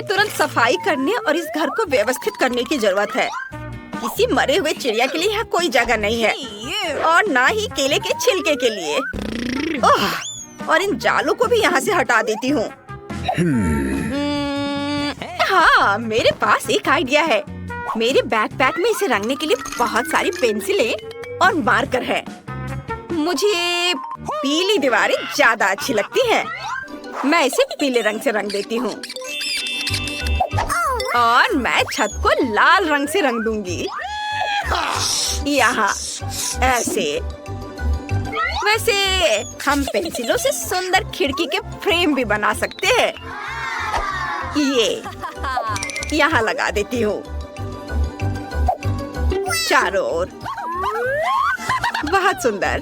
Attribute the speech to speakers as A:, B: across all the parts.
A: तुरंत सफाई करने और इस घर को व्यवस्थित करने की जरूरत है। किसी मरे हुए चिड़िया के लिए यहाँ कोई जगह नहीं है और ना ही केले के छिलके के लिए। ओह, और इन जालों को भी यहाँ से हटा देती हूँ। हाँ, मेरे पास एक आइडिया है। मेरे बैकपैक में इसे रंगने के लिए बहुत सारी पेंसिलें और मार्कर है। मुझे पीली दीवारें ज्यादा अच्छी लगती हैं। मैं इसे पीले रंग से रंग देती हूँ और मैं छत को लाल रंग से रंग दूंगी। यहाँ ऐसे। वैसे हम पेंसिलों से सुंदर खिड़की के फ्रेम भी बना सकते हैं। ये यहाँ लगा देती हूँ चारों ओर। बहुत सुंदर।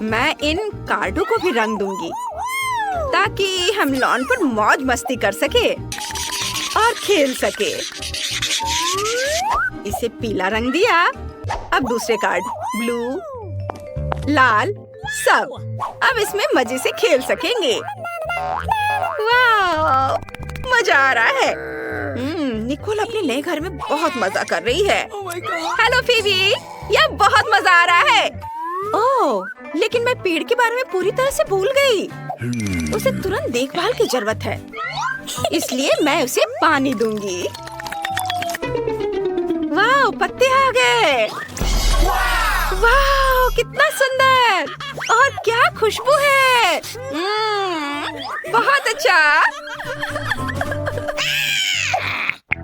A: मैं इन कार्डों को भी रंग दूंगी ताकि हम लॉन पर मौज मस्ती कर सके और खेल सके। इसे पीला रंग दिया। अब दूसरे कार्ड ब्लू, लाल, सब। अब इसमें मजे से खेल सकेंगे। वाह, मजा आ रहा है। निकोल अपने नए घर में बहुत मजा कर रही है। हेलो फीबी, यह बहुत मजा आ रहा है। ओह, लेकिन मैं पेड़ के बारे में पूरी तरह से भूल गई। उसे तुरंत देखभाल की जरूरत है, इसलिए मैं उसे पानी दूंगी। वाह, पत्ते आ गए। वाह, कितना सुंदर और क्या खुशबू है। बहुत अच्छा।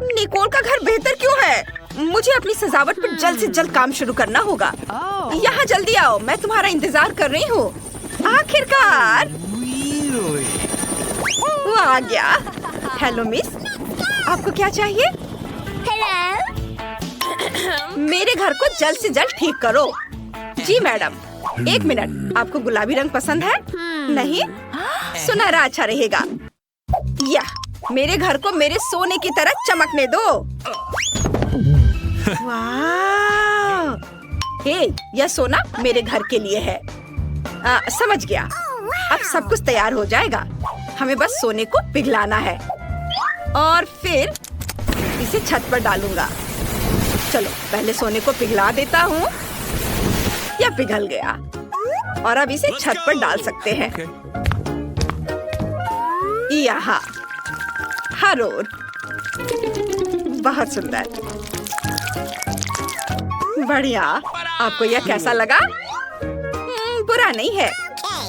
A: निकोल का घर बेहतर क्यों है? मुझे अपनी सजावट पर जल्द से जल्द काम शुरू करना होगा। यहाँ जल्दी आओ, मैं तुम्हारा इंतजार कर रही हूँ। आखिरकार वो आ गया। हेलो मिस, आपको क्या चाहिए?
B: हेलो।
A: मेरे घर को जल्द से जल्द ठीक करो। जी मैडम। एक मिनट, आपको गुलाबी रंग पसंद है? नहीं, सुनहरा अच्छा रहेगा। या मेरे घर को मेरे सोने की तरह चमकने दो। वाह! हे, यह सोना मेरे घर के लिए है। समझ गया। अब सब कुछ तैयार हो जाएगा। हमें बस सोने को पिघलाना है और फिर इसे छत पर डालूंगा। चलो पहले सोने को पिघला देता हूँ। यह पिघल गया और अब इसे छत पर डाल सकते हैं। यहाँ हर ओर। बहुत सुंदर, बढ़िया। आपको यह कैसा लगा? बुरा नहीं है।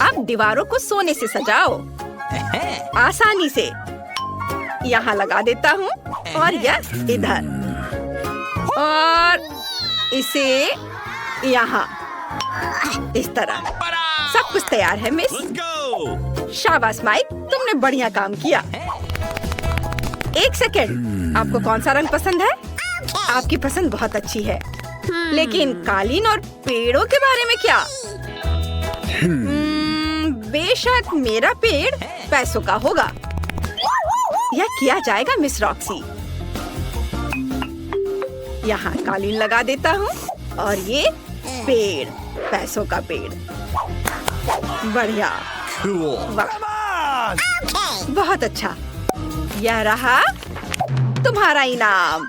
A: अब दीवारों को सोने से सजाओ आसानी से। यहाँ लगा देता हूँ और यह इधर और इसे यहाँ इस तरह। सब कुछ तैयार है मिस। शाबाश माइक, तुमने बढ़िया काम किया। एक सेकेंड, आपको कौन सा रंग पसंद है? आपकी पसंद बहुत अच्छी है, लेकिन कालीन और पेड़ों के बारे में क्या? बेशक मेरा पेड़ पैसों का होगा। यह किया जाएगा मिस रॉक्सी। यहाँ कालीन लगा देता हूँ और ये पेड़, पैसों का पेड़। बढ़िया। वाह, बहुत अच्छा। यह रहा तुम्हारा इनाम।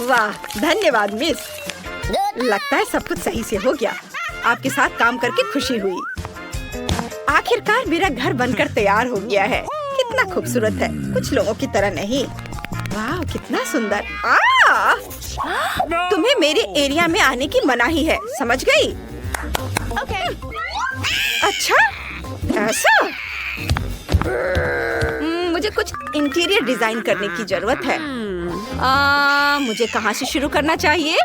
A: वाह, धन्यवाद मिस। लगता है सब कुछ सही से हो गया। आपके साथ काम करके खुशी हुई। आखिरकार मेरा घर बनकर तैयार हो गया है। कितना खूबसूरत है, कुछ लोगों की तरह नहीं। वाह, कितना सुंदर। तुम्हें मेरे एरिया में आने की मनाही है, समझ गई? अच्छा, ऐसा? मुझे कुछ इंटीरियर डिजाइन करने की जरूरत है। मुझे कहाँ से शुरू करना चाहिए?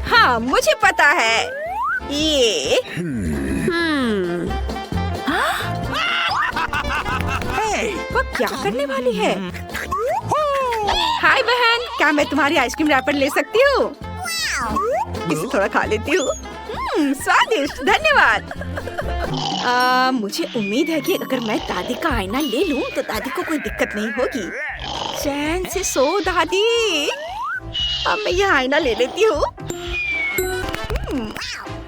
A: हाँ, मुझे पता है। ये वो क्या करने वाली है? हाय बहन, क्या मैं तुम्हारी आइसक्रीम रैपर ले सकती हूँ? इसे थोड़ा खा लेती हूँ। स्वादिष्ट, धन्यवाद। मुझे उम्मीद है कि अगर मैं दादी का आईना ले लूं तो दादी को कोई दिक्कत नहीं होगी। चैन से सो दादी। अब मैं यह आईना ले लेती हूँ।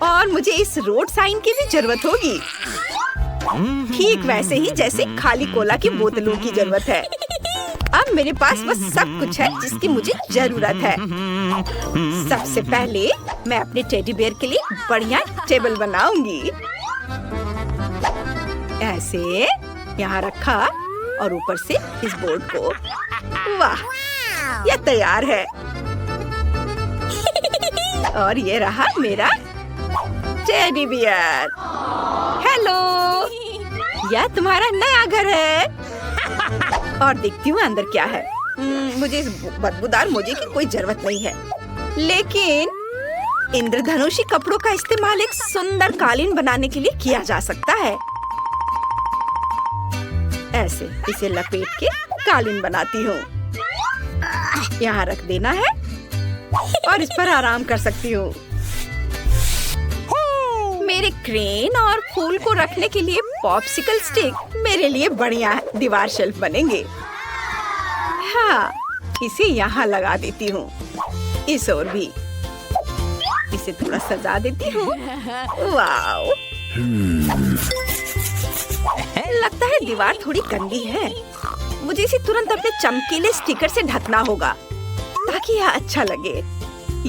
A: और मुझे इस रोड साइन की भी जरूरत होगी। ठीक वैसे ही जैसे खाली कोला की बोतलों की जरूरत है। अब मेरे पास बस सब कुछ है जिसकी मुझे जरूरत है। सबसे पहले मैं अपने टेडी बेयर के लिए बढ़िया टेबल बनाऊंगी। ऐसे यहाँ रखा और ऊपर से इस बोर्ड को। वाह, यह तैयार है। और ये रहा मेरा टेडी बियर। हेलो, यह तुम्हारा नया घर है। और देखती हूँ अंदर क्या है। मुझे इस बदबूदार मोजे की कोई जरूरत नहीं है, लेकिन इंद्रधनुषी कपड़ों का इस्तेमाल एक सुंदर कालीन बनाने के लिए किया जा सकता है। ऐसे इसे लपेट के कालीन बनाती हूँ। यहाँ रख देना है और इस पर आराम कर सकती हूँ। मेरे क्रेन और फूल को रखने के लिए पॉप्सिकल स्टिक मेरे लिए बढ़िया दीवार शेल्फ बनेंगे। हाँ, इसे यहाँ लगा देती हूँ। इस ओर भी इसे थोड़ा सजा देती हूँ। वाव, लगता है दीवार थोड़ी गंदी है। मुझे इसे तुरंत अपने चमकीले स्टिकर से ढकना होगा ताकि यह अच्छा लगे।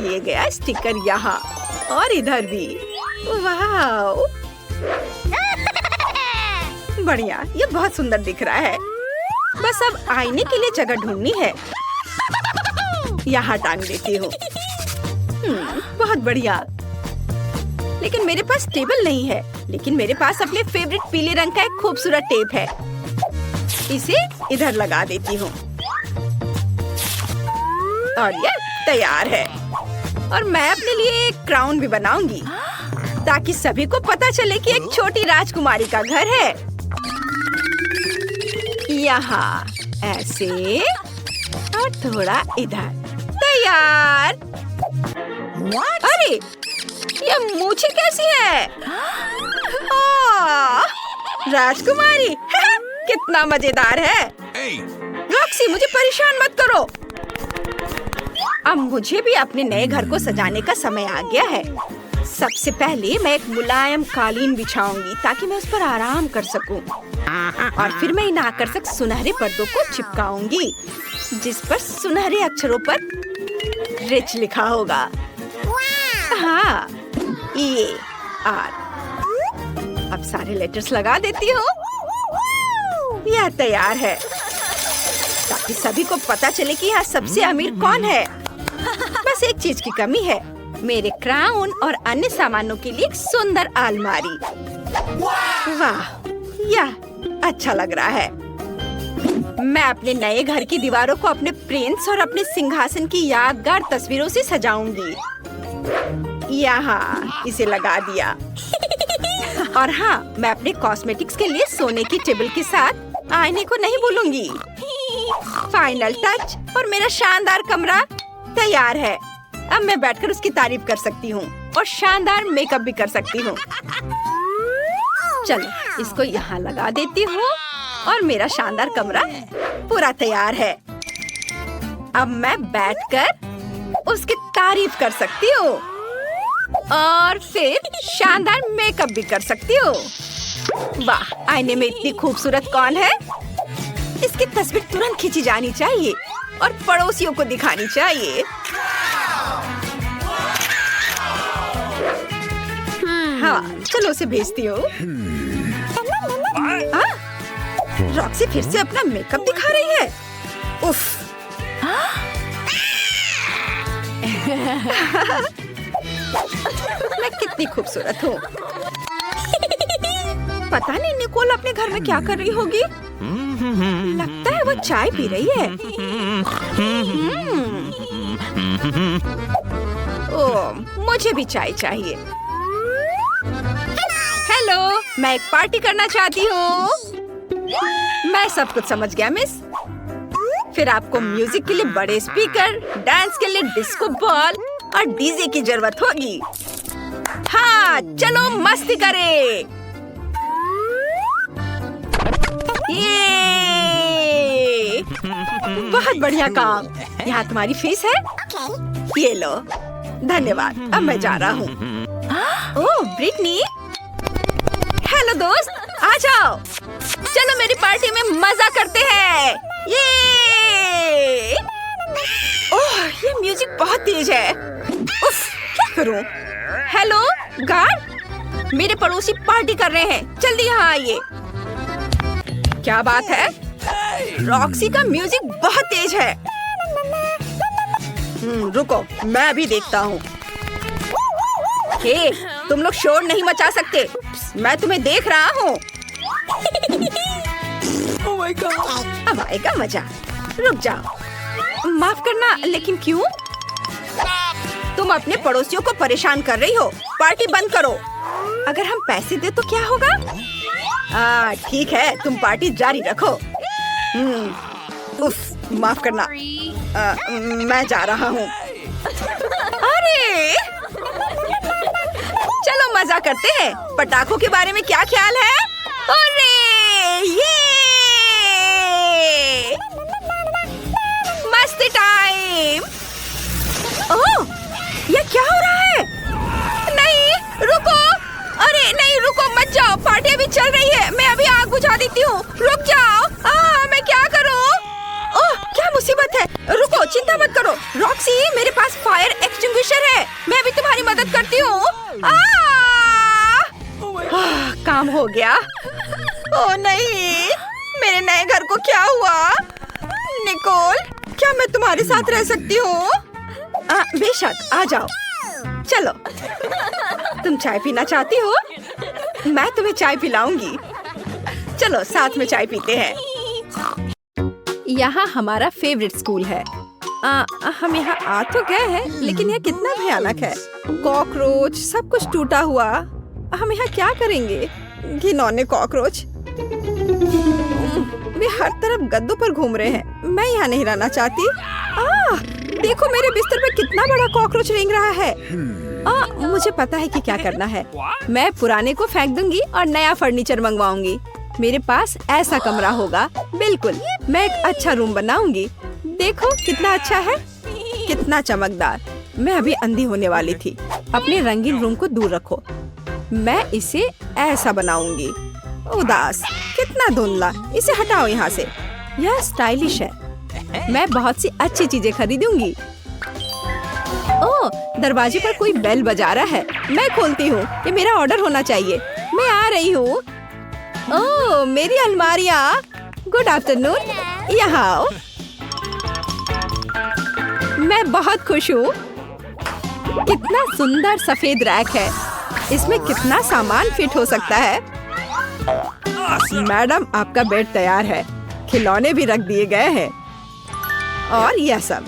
A: ये गया स्टिकर यहाँ और इधर भी। वाव, बढ़िया, ये बहुत सुंदर दिख रहा है। बस अब आईने के लिए जगह ढूंढनी है। यहाँ टांग देती हूँ। बहुत बढ़िया। लेकिन मेरे पास टेबल नहीं है, लेकिन मेरे पास अपने फेवरेट पीले रंग का एक खूबसूरत टेप है। इसे इधर लगा देती हूँ और ये तैयार है। और मैं अपने लिए एक क्राउन भी बनाऊंगी ताकि सभी को पता चले कि एक छोटी राजकुमारी का घर है। यहाँ ऐसे और थोड़ा इधर। तैयार। अरे, ये मूछें कैसी है? राजकुमारी कितना मजेदार है। रॉक्सी, मुझे परेशान मत करो। अब मुझे भी अपने नए घर को सजाने का समय आ गया है। सबसे पहले मैं एक मुलायम कालीन बिछाऊंगी ताकि मैं उस पर आराम कर सकूं। और फिर मैं इन आकर्षक सुनहरे पर्दों को चिपकाऊंगी जिस पर सुनहरे अक्षरों पर रिच लिखा होगा। हाँ, E R। अब सारे लेटर्स लगा देती हूँ। यह तैयार है ताकि सभी को पता चले कि यहाँ सबसे अमीर कौन है। बस एक चीज की कमी है, मेरे क्राउन और अन्य सामानों के लिए एक सुंदर अलमारी। वाह, यह अच्छा लग रहा है। मैं अपने नए घर की दीवारों को अपने प्रिंस और अपने सिंहासन की यादगार तस्वीरों से सजाऊंगी। यहाँ इसे लगा दिया। और हाँ, मैं अपने कॉस्मेटिक्स के लिए सोने की टेबल के साथ आईने को नहीं भूलूंगी। फाइनल टच और मेरा शानदार कमरा तैयार है। अब मैं बैठकर उसकी तारीफ कर सकती हूँ और शानदार मेकअप भी कर सकती हूँ। चलो, इसको यहाँ लगा देती हूँ और मेरा शानदार कमरा पूरा तैयार है। अब मैं बैठकर उसकी तारीफ कर सकती हूँ और फिर शानदार मेकअप भी कर सकती हूँ। वाह, आईने में इतनी खूबसूरत कौन है? इसकी तस्वीर तुरंत खींची जानी चाहिए और पड़ोसियों को दिखानी चाहिए। हाँ, चलो उसे भेजती हूँ। रॉक्सी फिर से अपना मेकअप दिखा रही है। उफ। मैं कितनी खूबसूरत हूँ। पता नहीं निकोल अपने घर में क्या कर रही होगी। लगता है वो चाय पी रही है। ओह, मुझे भी चाय चाहिए। हेलो, मैं एक पार्टी करना चाहती हूँ। मैं सब कुछ समझ गया मिस। फिर आपको म्यूजिक के लिए बड़े स्पीकर, डांस के लिए डिस्को बॉल और डीजे की जरूरत होगी। हाँ, चलो मस्ती करें। ये बहुत बढ़िया काम। यहाँ तुम्हारी फीस है। ये लो। धन्यवाद। अब मैं जा रहा हूँ। ओह, ब्रिटनी। हेलो दोस्त, आ जाओ, चलो मेरी पार्टी में मजा करते हैं। ये ओह, ये म्यूजिक बहुत तेज है। उफ, क्या करूं? हेलो गार्ड, मेरे पड़ोसी पार्टी कर रहे हैं, जल्दी यहाँ आइए। क्या बात है? रॉक्सी का म्यूजिक बहुत तेज है। रुको, मैं अभी देखता हूँ। हे, तुम लोग शोर नहीं मचा सकते, मैं तुम्हें देख रहा हूँ।
C: Oh my God!
A: अब आएगा मजा। रुक जाओ। माफ करना, लेकिन क्यों? तुम अपने पड़ोसियों को परेशान कर रही हो। पार्टी बंद करो। अगर हम पैसे दे तो क्या होगा? ठीक है, तुम पार्टी जारी रखो। उफ, माफ करना। मैं जा रहा हूँ। अरे, चलो मजा करते हैं। पटाखों के बारे में क्या ख्याल है? अरे, ये मस्ती टाइम। ओह, ये क्या हो रहा है? नहीं, रुको। अरे नहीं, रुको मत जाओ, पार्टी अभी चल रही है। मैं अभी आग बुझा देती हूँ। रुक जाओ। मैं क्या करूँ? ओह, क्या मुसीबत है। रुको, चिंता मत करो। रॉक्सी, मेरे पास फायर एक्सटिंग्विशर है, मैं अभी तुम्हारी मदद करती हूँ। काम हो गया। ओह नहीं, मेरे नए घर को क्या हुआ? निकोल, क्या मैं तुम्हारे साथ रह सकती हूँ? बेशक, आ जाओ। चलो, तुम चाय पीना चाहती हो? मैं तुम्हें चाय पिलाऊंगी। चलो साथ में चाय पीते हैं। यहाँ हमारा फेवरेट स्कूल है। हम यहाँ आ तो गए हैं, लेकिन यह कितना भयानक है। कॉकरोच, सब कुछ टूटा हुआ। हम यहाँ क्या करेंगे? घिनौने कॉकरोच, वे हर तरफ गद्दों पर घूम रहे हैं। मैं यहाँ नहीं रहना चाहती। देखो मेरे बिस्तर पे कितना बड़ा कॉकरोच रेंग रहा है। मुझे पता है कि क्या करना है। मैं पुराने को फेंक दूंगी और नया फर्नीचर मंगवाऊंगी। मेरे पास ऐसा कमरा होगा। बिल्कुल, मैं एक अच्छा रूम बनाऊंगी। देखो कितना अच्छा है, कितना चमकदार। मैं अभी अंधी होने वाली थी। अपने रंगीन रूम को दूर रखो। मैं इसे ऐसा बनाऊंगी। उदास, कितना धुंधला। इसे हटाओ यहाँ से। यह स्टाइलिश है। मैं बहुत सी अच्छी चीजें खरीदूंगी। ओह, दरवाजे पर कोई बेल बजा रहा है। मैं खोलती हूँ। ये मेरा ऑर्डर होना चाहिए। मैं आ रही हूँ। ओह, मेरी अलमारियाँ। गुड आफ्टरनून, यहाँ आओ। मैं बहुत खुश हूँ। कितना सुंदर सफेद रैक है। इसमें कितना सामान फिट हो सकता है। मैडम, आपका बेड तैयार है। खिलौने भी रख दिए गए हैं। और यह सब।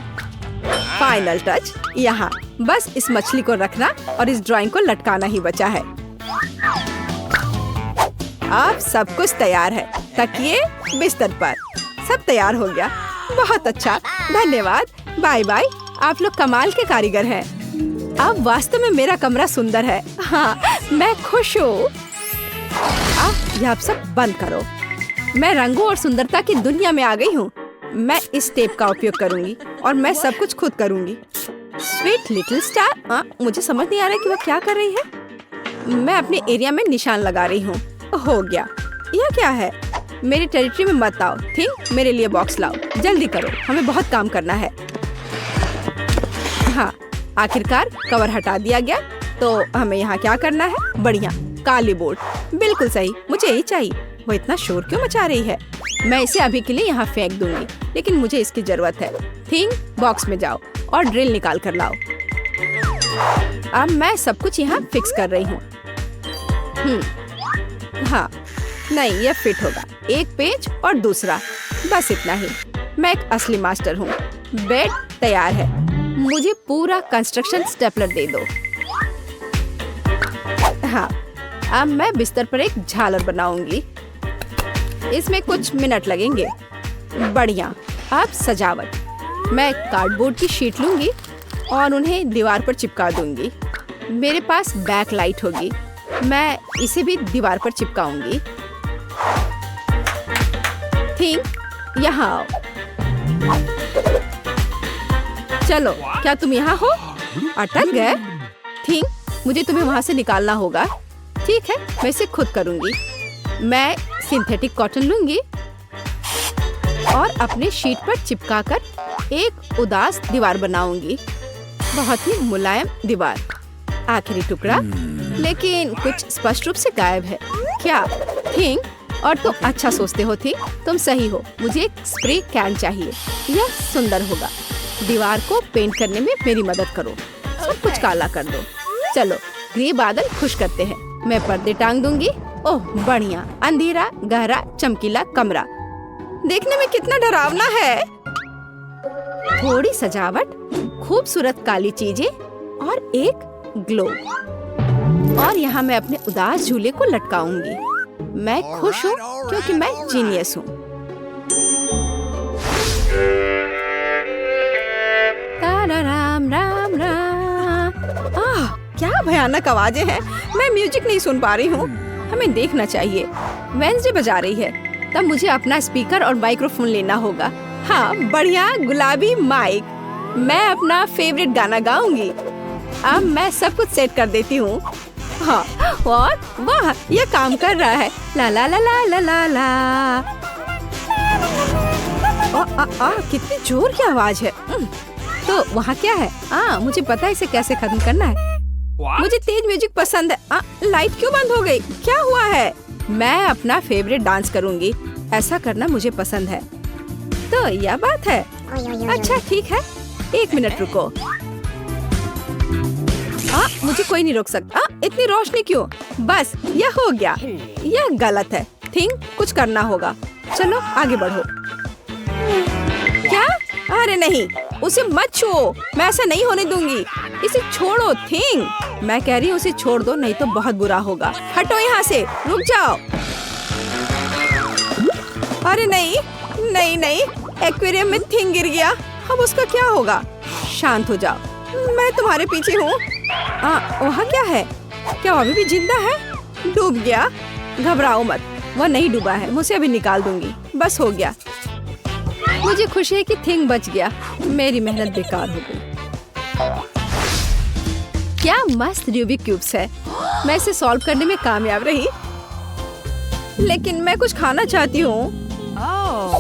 A: फाइनल टच यहाँ। बस इस मछली को रखना और इस ड्राइंग को लटकाना ही बचा है। अब सब कुछ तैयार है। तकिए, बिस्तर पर, सब तैयार हो गया। बहुत अच्छा, धन्यवाद। Bye bye. आप लोग कमाल के कारीगर हैं। अब वास्तव में मेरा कमरा सुंदर है। हाँ, मैं खुश हूँ। अब यह सब बंद करो। मैं रंगों और सुंदरता की दुनिया में आ गई हूँ। मैं इस टेप का उपयोग करूंगी और मैं सब कुछ खुद करूंगी। Sweet little star. मुझे समझ नहीं आ रहा कि वह क्या कर रही है। मैं अपने एरिया में निशान लगा रही हूँ। हो गया। यह क्या है? मेरी टेरिटरी में मत आओ। थिंक, मेरे लिए बॉक्स लाओ। जल्दी करो, हमें बहुत काम करना है। हाँ, आखिरकार कवर हटा दिया गया। तो हमें यहाँ क्या करना है? बढ़िया, काली बोर्ड। बिल्कुल सही, मुझे यही चाहिए। वो इतना शोर क्यों मचा रही है? मैं इसे अभी के लिए यहाँ फेंक दूंगी, लेकिन मुझे इसकी जरूरत है। थिंक, बॉक्स में जाओ और ड्रिल निकाल कर लाओ। अब मैं सब कुछ यहाँ फिक्स कर रही हूँ। हाँ, नहीं, यह फिट होगा। एक पेज और दूसरा, बस इतना ही। मैं एक असली मास्टर हूँ। बेड तैयार है। मुझे पूरा कंस्ट्रक्शन स्टेपलर दे दो। हाँ, अब मैं बिस्तर पर एक झालर बनाऊंगी। इसमें कुछ मिनट लगेंगे। बढ़िया। अब सजावट। मैं कार्डबोर्ड की शीट लूंगी और उन्हें दीवार पर चिपका दूंगी। मेरे पास बैक लाइट होगी। मैं इसे भी दीवार पर चिपकाऊंगी। थिंक, यहाँ आओ। चलो, क्या तुम यहाँ हो? अटक गए? थिंक, मुझे तुम्हें वहाँ से निकालना होगा। ठीक है, मैं इसे खुद करूंगी। मैं सिंथेटिक कॉटन लूंगी और अपने शीट पर चिपकाकर एक उदास दीवार बनाऊंगी। बहुत ही मुलायम दीवार। आखिरी टुकड़ा, लेकिन कुछ स्पष्ट रूप से गायब है। क्या थिंग? और तुम अच्छा सोचते हो थी। तुम सही हो। मुझे एक स्प्रे कैन चाहिए। यह सुंदर होगा। दीवार को पेंट करने में मेरी मदद करो। सब कुछ काला कर दो। चलो ग्रे बादल खुश करते हैं। मैं पर्दे टांग दूंगी। ओह बढ़िया। अंधेरा गहरा चमकीला कमरा। देखने में कितना डरावना है। थोड़ी सजावट, खूबसूरत काली चीजें और एक ग्लो। और यहाँ मैं अपने उदास झूले को लटकाऊंगी। मैं खुश हूँ क्योंकि मैं जीनियस हूँ। राम राम राम। क्या भयानक आवाजें हैं। मैं म्यूजिक नहीं सुन पा रही हूँ। हमें देखना चाहिए। वेंसडे बजा रही है। तब मुझे अपना स्पीकर और माइक्रोफोन लेना होगा। हाँ बढ़िया गुलाबी माइक। मैं अपना फेवरेट गाना गाऊंगी। अब मैं सब कुछ सेट कर देती हूँ। हाँ और वाह ये काम कर रहा है। ला ला ला ला ला ला ला। कितनी जोर की आवाज है। तो वहाँ क्या है? मुझे पता है इसे कैसे खत्म करना है। मुझे तेज म्यूजिक पसंद है। लाइट क्यों बंद हो गई? क्या हुआ है? मैं अपना फेवरेट डांस करूंगी। ऐसा करना मुझे पसंद है। तो यह बात है। अच्छा ठीक है, 1 मिनट रुको। मुझे कोई नहीं रोक सकता। इतनी रोशनी क्यों? बस यह हो गया। यह गलत है। थिंग कुछ करना होगा। चलो आगे बढ़ो। क्या? अरे नहीं, उसे मत छुओ। मैं ऐसा नहीं होने दूंगी। इसे छोड़ो थिंग। मैं कह रही हूँ उसे छोड़ दो, नहीं तो बहुत बुरा होगा। हटो यहाँ से। रुक जाओ। अरे नहीं नहीं नहीं, एक्वेरियम में थिंग गिर गया। अब उसका क्या होगा? शांत हो जाओ, मैं तुम्हारे पीछे हूँ। वहाँ क्या है? क्या वो अभी भी जिंदा है? डूब गया? घबराओ मत, वो नहीं डूबा है। मुझे अभी निकाल दूंगी। बस हो गया। मुझे खुशी है कि थिंग बच गया। मेरी मेहनत बेकार हो गई। क्या मस्त रूबिक क्यूब्स है। मैं इसे सॉल्व करने में कामयाब रही। लेकिन मैं कुछ खाना चाहती हूँ।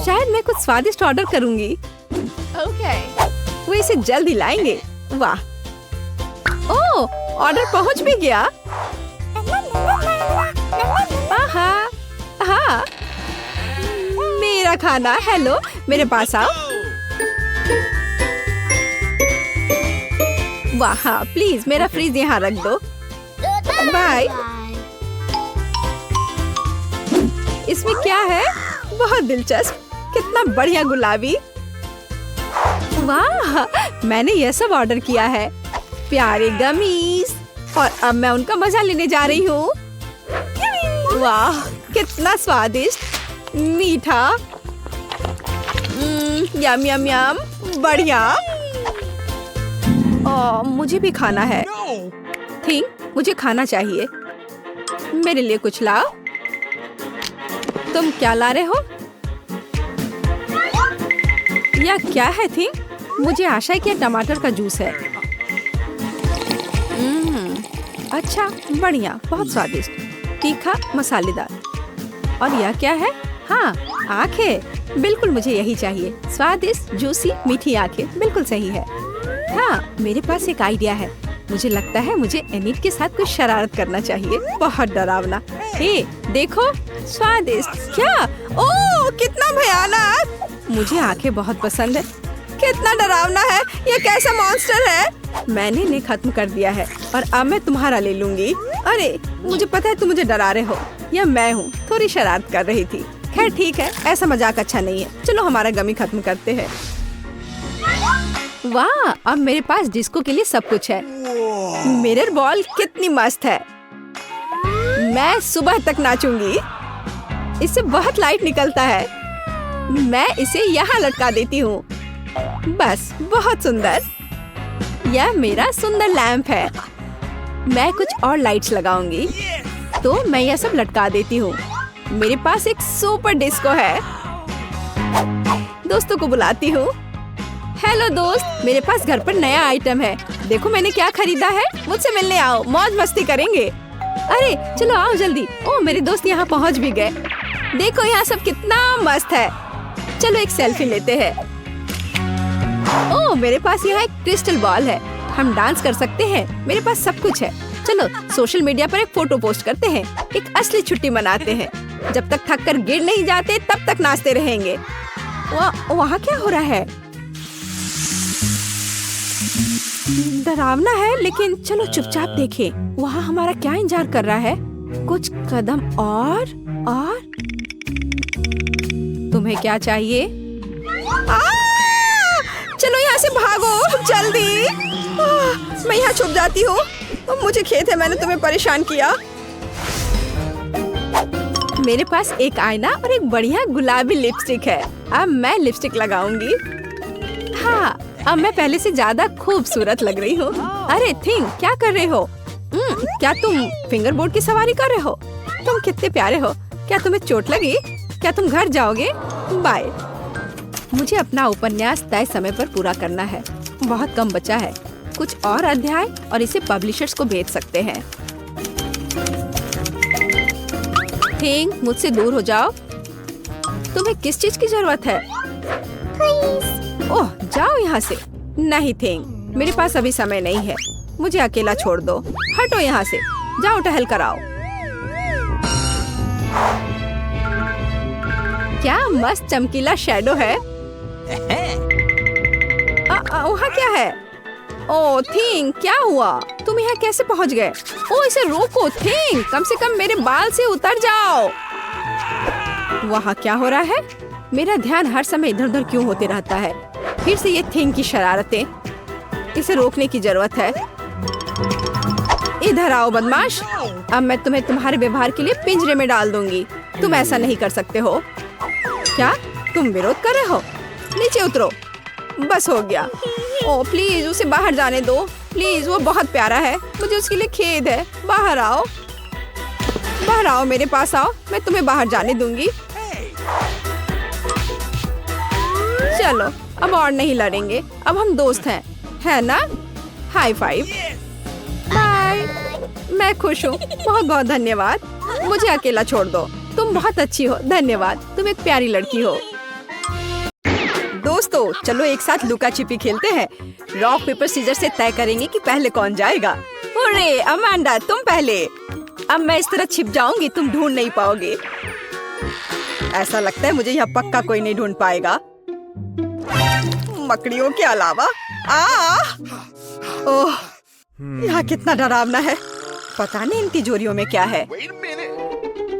A: शायद मैं कुछ स्वादिष्ट ऑर्डर करूंगी। वो इसे जल्दी लाएंगे। वाह, ओह ऑर्डर पहुंच भी गया। हाँ मेरा खाना। हेलो, मेरे पास आओ। वाह हाँ, प्लीज मेरा फ्रीज यहाँ रख दो। बाय। इसमें क्या है? बहुत दिलचस्प। कितना बढ़िया गुलाबी। वाह, मैंने यह सब ऑर्डर किया है। प्यारे गमीज। और अब मैं उनका मजा लेने जा रही हूँ। वाह कितना स्वादिष्ट, मीठा। यम यम यम, बढ़िया। मुझे भी खाना है। थिंग मुझे खाना चाहिए। मेरे लिए कुछ लाओ। तुम क्या ला रहे हो? यह क्या है थिंग? मुझे आशा है कि यह टमाटर का जूस है। अच्छा बढ़िया, बहुत स्वादिष्ट, तीखा मसालेदार। और यह क्या है? हाँ आंखें। बिल्कुल मुझे यही चाहिए। स्वादिष्ट जूसी मीठी आंखें, बिल्कुल सही है। हाँ मेरे पास एक आइडिया है। मुझे लगता है मुझे एनिट के साथ कुछ शरारत करना चाहिए। बहुत डरावना। हे देखो, स्वादिष्ट। क्या? ओह कितना भयानक। मुझे आंखें बहुत पसंद है। कितना डरावना है। ये कैसा मॉन्स्टर है? मैंने इन्हें खत्म कर दिया है और अब मैं तुम्हारा ले लूंगी। अरे मुझे पता है तुम मुझे डरा रहे हो। यह मैं हूँ, थोड़ी शरारत कर रही थी। खैर ठीक है, ऐसा मजाक अच्छा नहीं है। चलो हमारा गमी खत्म करते हैं। वाह, अब मेरे पास डिस्को के लिए सब कुछ है। मिरर बॉल कितनी मस्त है। मैं सुबह तक नाचूंगी। इससे बहुत लाइट निकलता है। मैं इसे यहाँ लटका देती हूँ। बस बहुत सुंदर। यह मेरा सुंदर लैंप है। मैं कुछ और लाइट्स लगाऊंगी। तो मैं यह सब लटका देती हूँ। मेरे पास एक सुपर डिस्को है। दोस्तों को बुलाती हूँ। हेलो दोस्त, मेरे पास घर पर नया आइटम है। देखो मैंने क्या खरीदा है। मुझसे मिलने आओ, मौज मस्ती करेंगे। अरे चलो आओ जल्दी। ओ मेरे दोस्त यहाँ पहुँच भी गए। देखो यहाँ सब कितना मस्त है। चलो एक सेल्फी लेते हैं। ओ मेरे पास यहाँ एक क्रिस्टल बॉल है। हम डांस कर सकते हैं। मेरे पास सब कुछ है। चलो सोशल मीडिया पर एक फोटो पोस्ट करते हैं। एक असली छुट्टी मनाते हैं। जब तक थक कर गिर नहीं जाते तब तक नाचते रहेंगे। वहाँ क्या हो रहा है? डरावना है, लेकिन चलो चुपचाप देखें। वहाँ हमारा क्या इंतजार कर रहा है? कुछ कदम और तुम्हें क्या चाहिए? चलो यहाँ से भागो जल्दी। मैं यहाँ छुप जाती हूँ। मुझे खेद है मैंने तुम्हें परेशान किया। मेरे पास एक आईना और एक बढ़िया गुलाबी लिपस्टिक है। अब मैं लिपस्टिक लगाऊंगी। हाँ, अब मैं पहले से ज्यादा खूबसूरत लग रही हूँ। अरे थिंग, क्या कर रहे हो? क्या तुम फिंगर बोर्ड की सवारी कर रहे हो? तुम कितने प्यारे हो। क्या तुम्हें चोट लगी? क्या तुम घर जाओगे? बाय। मुझे अपना उपन्यास तय समय पर पूरा करना है। बहुत कम बचा है। कुछ और अध्याय और इसे पब्लिशर्स को भेज सकते हैं। थिंग, मुझसे दूर हो जाओ। तुम्हें किस चीज की जरूरत है? ओह, जाओ यहाँ से। नहीं थिंग, मेरे पास अभी समय नहीं है। मुझे अकेला छोड़ दो। हटो यहाँ से। जाओ टहल कर आओ। क्या मस्त चमकीला शैडो है। वहाँ क्या है? ओ थिंग, क्या हुआ? तुम यहाँ कैसे पहुँच गए? ओ इसे रोको थिंग, कम से कम मेरे बाल से उतर जाओ। वहाँ क्या हो रहा है? मेरा ध्यान हर समय इधर उधर क्यों होते रहता है? फिर से ये थिंग की शरारतें। इसे रोकने की जरूरत है। इधर आओ बदमाश। अब मैं तुम्हें तुम्हारे व्यवहार के लिए पिंजरे में डाल दूंगी। तुम ऐसा नहीं कर सकते हो। क्या तुम विरोध कर रहे हो? नीचे उतरो। बस हो गया। ओ प्लीज उसे बाहर जाने दो। प्लीज, वो बहुत प्यारा है। मुझे उसके लिए खेद है। बाहर आओ, बाहर आओ, मेरे पास आओ। मैं तुम्हें बाहर जाने दूंगी। चलो अब और नहीं लड़ेंगे। अब हम दोस्त हैं, है ना? High five. बाय। मैं खुश हूँ। बहुत बहुत धन्यवाद। मुझे अकेला छोड़ दो। तुम बहुत अच्छी हो। धन्यवाद। तुम एक प्यारी लड़की हो। दोस्तों चलो एक साथ लुका छिपी खेलते हैं। रॉक पेपर सीजर से तय करेंगे कि पहले कौन जाएगा। अरे अमांडा, तुम पहले। अब मैं इस तरह छिप जाऊंगी, तुम ढूंढ नहीं पाओगे। ऐसा लगता है मुझे यहाँ पक्का कोई नहीं ढूंढ पाएगा, मकड़ियों के अलावा। ओह, यहाँ कितना डरावना है। पता नहीं इन तिजोरियों में क्या है।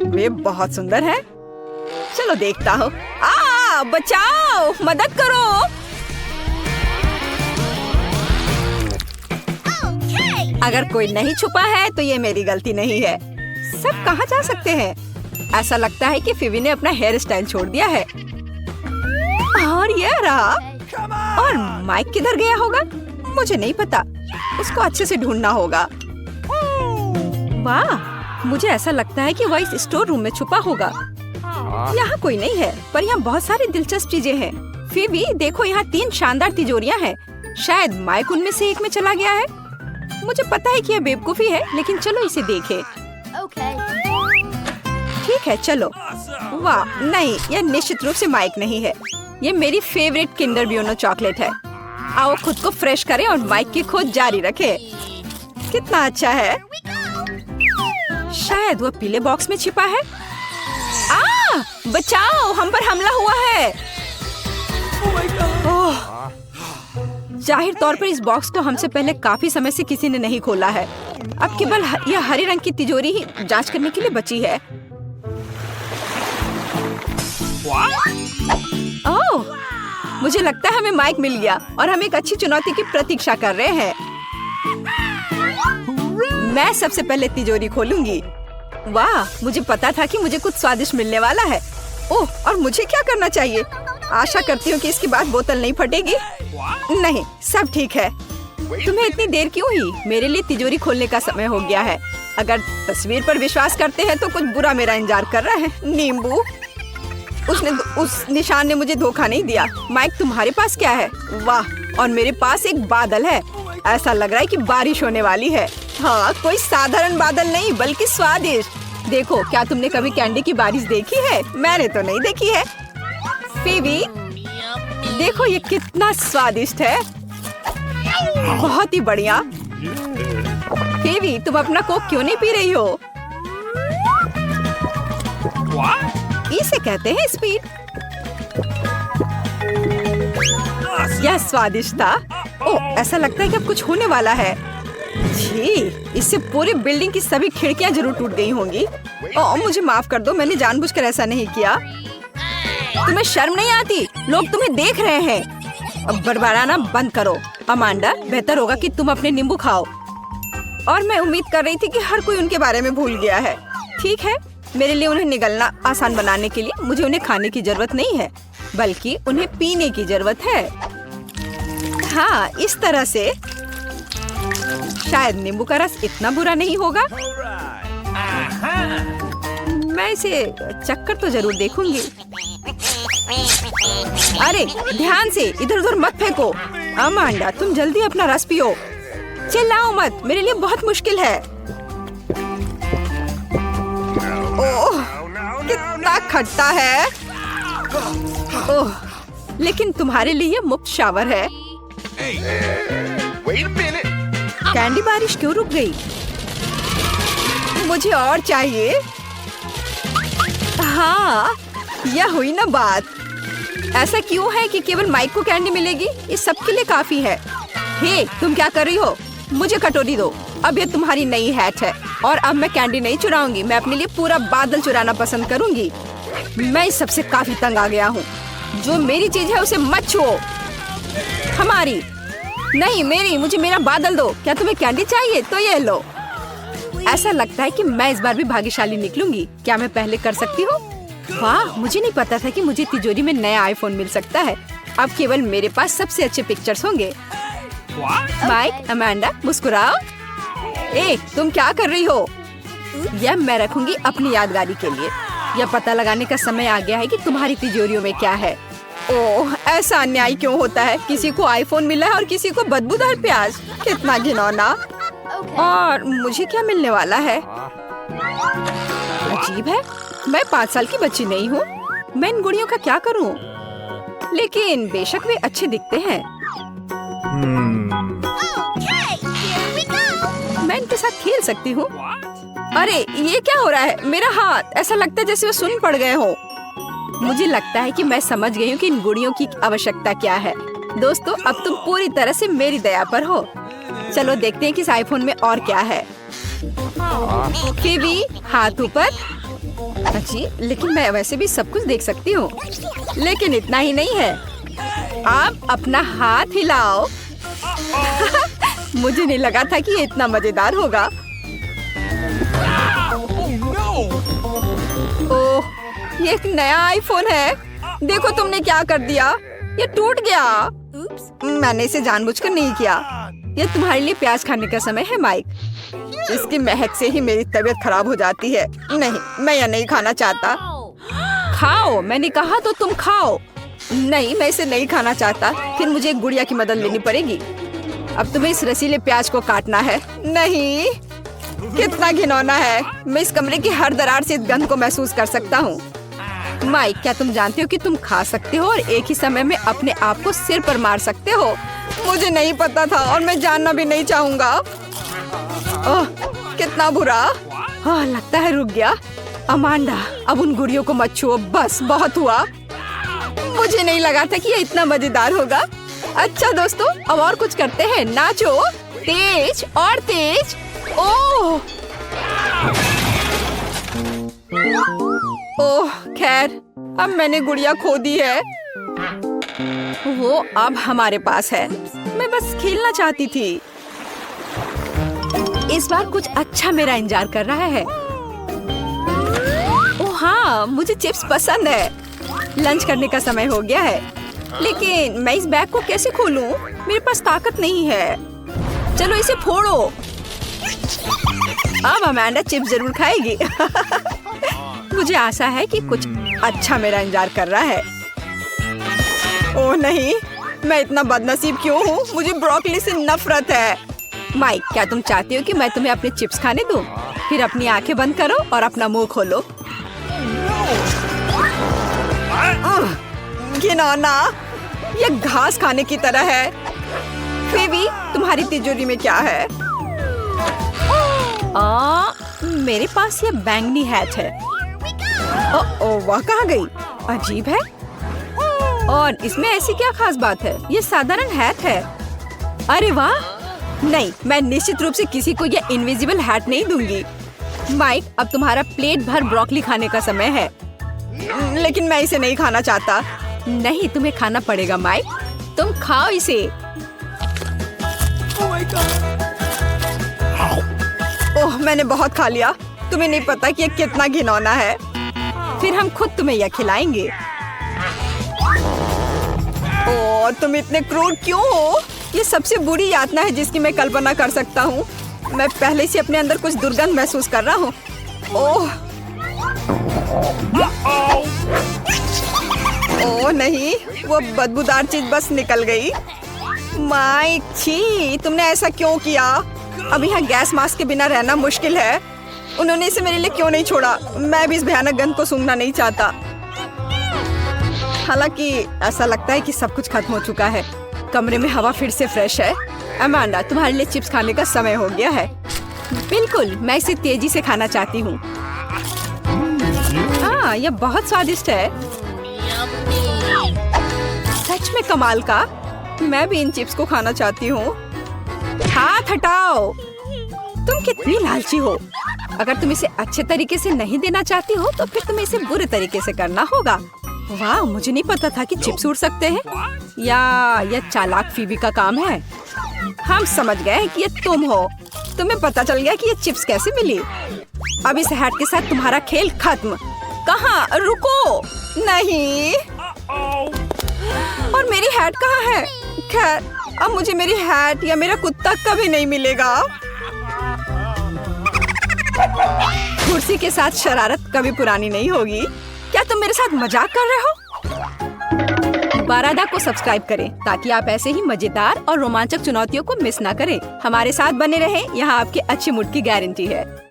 A: वे बहुत सुंदर है। चलो देखता हूँ। बचाओ, मदद करो। अगर कोई नहीं छुपा है तो ये मेरी गलती नहीं है। सब कहाँ जा सकते हैं? ऐसा लगता है कि फिवी ने अपना हेयर स्टाइल छोड़ दिया है। और ये रहा। और माइक किधर गया होगा? मुझे नहीं पता। उसको अच्छे से ढूंढना होगा। वाह, मुझे ऐसा लगता है कि वह इस स्टोर रूम में छुपा होगा। यहाँ कोई नहीं है, पर यहाँ बहुत सारी दिलचस्प चीजें हैं। फिवी देखो, यहाँ 3 शानदार तिजोरियाँ हैं। शायद माइक उनमें से एक में चला गया है। मुझे पता है कि यह बेवकूफी है, लेकिन चलो इसे देखें। ठीक है, चलो। वाह, नहीं, यह निश्चित रूप से माइक नहीं है। ये मेरी फेवरेट किंडर ब्यूनो चॉकलेट है। आओ खुद को फ्रेश करें और माइक की खोज जारी रखें। कितना अच्छा है। शायद वो पीले बॉक्स में छिपा है। बचाओ, हम पर हमला हुआ है। ओह, जाहिर तौर पर इस बॉक्स को हमसे पहले काफी समय से किसी ने नहीं खोला है। अब केवल यह हरी रंग की तिजोरी ही जांच करने के लिए बची है। ओह, मुझे लगता है हमें माइक मिल गया और हम एक अच्छी चुनौती की प्रतीक्षा कर रहे हैं। मैं सबसे पहले तिजोरी खोलूंगी। वाह, मुझे पता था कि मुझे कुछ स्वादिष्ट मिलने वाला है। ओह, और मुझे क्या करना चाहिए? आशा करती हूँ कि इसके बाद बोतल नहीं फटेगी। नहीं, सब ठीक है। तुम्हें इतनी देर क्यों हुई? मेरे लिए तिजोरी खोलने का समय हो गया है। अगर तस्वीर पर विश्वास करते हैं तो कुछ बुरा मेरा इंतजार कर रहा है। नींबू, उस निशान ने मुझे धोखा नहीं दिया। माइक, तुम्हारे पास क्या है? वाह, और मेरे पास एक बादल है। ऐसा लग रहा है कि बारिश होने वाली है। हाँ, कोई साधारण बादल नहीं बल्कि स्वादिष्ट। देखो, क्या तुमने कभी कैंडी की बारिश देखी है? मैंने तो नहीं देखी है। फीवी, देखो ये कितना स्वादिष्ट है। बहुत ही बढ़िया। फीवी, तुम अपना कोक क्यों नहीं पी रही हो? इसे कहते हैं स्पीड। यह स्वादिष्ट था। ओह, ऐसा लगता है कि अब कुछ होने वाला है। जी, इससे पूरी बिल्डिंग की सभी खिड़कियां जरूर टूट गई होंगी। ओह, मुझे माफ कर दो, मैंने जानबूझकर ऐसा नहीं किया। तुम्हें शर्म नहीं आती? लोग तुम्हें देख रहे हैं। अब बड़बड़ाना बंद करो। अमांडा, बेहतर होगा कि तुम अपने नींबू खाओ। और मैं उम्मीद कर रही थी कि हर कोई उनके बारे में भूल गया है। ठीक है, मेरे लिए उन्हें निगलना आसान बनाने के लिए मुझे उन्हें खाने की जरूरत नहीं है, बल्कि उन्हें पीने की जरूरत है। हाँ, इस तरह से शायद नींबू का रस इतना बुरा नहीं होगा। मैं इसे चक्कर तो जरूर देखूंगी। अरे ध्यान से, इधर उधर मत फेंको। अमांडा, तुम जल्दी अपना रस पियो। चिल्लाओ मत, मेरे लिए बहुत मुश्किल है। ओह, कितना खट्टा है। ओह, लेकिन तुम्हारे लिए मुफ्त शावर है। कैंडी बारिश क्यों रुक गई? मुझे और चाहिए। हाँ, यह हुई ना बात। ऐसा क्यों है कि केवल माइक को कैंडी मिलेगी? ये सबके लिए काफी है। हे, तुम क्या कर रही हो? मुझे कटोरी दो। अब ये तुम्हारी नई हैट है और अब मैं कैंडी नहीं चुराऊंगी। मैं अपने लिए पूरा बादल चुराना पसंद करूंगी। मैं इस सबसे काफी तंग आ गया हूँ। जो मेरी चीज है उसे मत छुओ। हमारी नहीं, मेरी। मुझे मेरा बादल दो। क्या तुम्हें कैंडी चाहिए? तो ये लो। ऐसा लगता है कि मैं इस बार भी भाग्यशाली निकलूंगी। क्या मैं पहले कर सकती हूँ? वाह, मुझे नहीं पता था कि मुझे तिजोरी में नया आईफोन मिल सकता है। अब केवल मेरे पास सबसे अच्छे पिक्चर्स होंगे। Mic, Amanda, मुस्कुराओ। ए, तुम क्या कर रही हो? यह मैं रखूंगी अपनी यादगारी के लिए। यह पता लगाने का समय आ गया है कि तुम्हारी तिजोरियों में क्या है। ओह, ऐसा अन्याय क्यों होता है? किसी को आईफोन मिला है और किसी को बदबूदार प्याज। कितना घिनौना। और मुझे क्या मिलने वाला है? अजीब है, मैं 5 साल की बच्ची नहीं हूँ। मैं इन गुड़ियों का क्या करूँ? लेकिन बेशक वे अच्छे दिखते हैं। मैं इनके साथ खेल सकती हूँ। अरे, ये क्या हो रहा है? मेरा हाथ। ऐसा लगता है जैसे वो सुन पड़ गए हो। मुझे लगता है कि मैं समझ गई हूँ कि इन गुड़ियों की आवश्यकता क्या है। दोस्तों, अब तुम पूरी तरह से मेरी दया पर हो। चलो देखते हैं कि इस आईफोन में और क्या है। फीवी, हाथ ऊपर। अच्छी, लेकिन मैं वैसे भी सब कुछ देख सकती हूँ। लेकिन इतना ही नहीं है। आप अपना हाथ हिलाओ। मुझे नहीं लगा था कि ये इतना मजेदार होगा। ओह, ये एक नया आईफोन है। देखो तुमने क्या कर दिया। ये टूट गया। मैंने इसे जानबूझकर नहीं किया। ये तुम्हारे लिए प्याज खाने का समय है माइक। इसकी महक से ही मेरी तबीयत खराब हो जाती है। नहीं, मैं यह नहीं खाना चाहता। खाओ, मैंने कहा तो तुम खाओ। नहीं, मैं इसे नहीं खाना चाहता। फिर मुझे एक गुड़िया की मदद लेनी पड़ेगी। अब तुम्हें इस रसीले प्याज को काटना है। नहीं, कितना घिनौना है। मैं इस कमरे की हर दरार से इस गंध को महसूस कर सकता हूँ। माइक, क्या तुम जानते हो कि तुम खा सकते हो और एक ही समय में अपने आप को सिर पर मार सकते हो? मुझे नहीं पता था और मैं जानना भी नहीं चाहूँगा। ओह, कितना बुरा। हाँ, लगता है रुक गया। अमांडा, अब उन गुड़ियों को मत छुओ। बस, बहुत हुआ। मुझे नहीं लगा था कि ये इतना मजेदार होगा। अच्छा दोस्तों, अब और कुछ करते हैं। नाचो, तेज और तेज। ओह ओह, खैर, अब मैंने गुड़िया खो दी है। वो अब हमारे पास है। मैं बस खेलना चाहती थी। इस बार कुछ अच्छा मेरा इंतजार कर रहा है। ओह हाँ, मुझे चिप्स पसंद है। लंच करने का समय हो गया है। लेकिन मैं इस बैग को कैसे खोलूं? मेरे पास ताकत नहीं है। चलो इसे फोड़ो। अब अमांडा चिप्स जरूर खाएगी। मुझे आशा है कि कुछ अच्छा मेरा इंतजार कर रहा है। ओह नहीं, मैं इतना बदनसीब क्यों हूँ? मुझे ब्रोकली से नफरत है। माइक, क्या तुम चाहती हो कि मैं तुम्हें अपने चिप्स खाने दूँ? फिर अपनी आंखें बंद करो और अपना मुंह खोलो। घिनौना, ये घास खाने की तरह है। फेवी, तुम्हारी तिजोरी में क्या है? मेरे पास ये बैंगनी हैट है। वह कहाँ गई? अजीब है। और इसमें ऐसी क्या खास बात है? ये साधारण हैट है। अरे वाह! नहीं, मैं निश्चित रूप से किसी को ये इनविजिबल हैट नहीं दूंगी। माइक, अब तुम्हारा प्लेट भर ब्रोकली खाने का समय है। लेकिन मैं इसे नहीं खाना चाहता। नहीं, तुम्हें खाना पड़ेगा माइक। तुम खाओ इसे। ओह, मैंने बहुत खा लिया। तुम्हें नहीं पता कि ये कितना घिनौना है। फिर हम खुद तुम्हें यह खिलाएंगे। ओह, तुम इतने क्रूर क्यों हो? ये सबसे बुरी यातना है जिसकी मैं कल्पना कर सकता हूँ। मैं पहले से अपने अंदर कुछ दुर्गंध महसूस कर रहा हूँ। ओह नहीं, वो बदबूदार चीज बस निकल गई। माइक, छी, तुमने ऐसा क्यों किया? अब यहाँ गैस मास्क के बिना रहना मुश्किल है। उन्होंने इसे मेरे लिए क्यों नहीं छोड़ा? मैं भी इस भयानक गंध को सूंघना नहीं चाहता। हालांकि ऐसा लगता है कि सब कुछ खत्म हो चुका है। कमरे में हवा फिर से फ्रेश है। अमांडा, तुम्हारे लिए चिप्स खाने का समय हो गया है। बिल्कुल, मैं इसे तेजी से खाना चाहती हूँ। हाँ, यह बहुत स्वादिष्ट है। सच में कमाल का। मैं भी इन चिप्स को खाना चाहती हूँ। हाथ हटाओ। तुम कितनी लालची हो। अगर तुम इसे अच्छे तरीके से नहीं देना चाहती हो तो फिर तुम्हें इसे बुरे तरीके से करना होगा। वाह, मुझे नहीं पता था कि चिप्स उड़ सकते हैं। या यह चालाक फीबी का काम है। हम समझ गए कि ये तुम हो। तुम्हें पता चल गया कि ये चिप्स कैसे मिली। अब इस हैट के साथ तुम्हारा खेल खत्म। कहाँ? रुको। नहीं। और मेरी हैट कहाँ है? खैर, अब मुझे मेरी हैट या मेरा कुत्ता कभी नहीं मिलेगा। कुर्सी के साथ शरारत कभी पुरानी नहीं होगी। क्या तुम मेरे साथ मजाक कर रहे हो? बारादा को सब्सक्राइब करें ताकि आप ऐसे ही मजेदार और रोमांचक चुनौतियों को मिस ना करें। हमारे साथ बने रहें, यहाँ आपके अच्छे मूड की गारंटी है।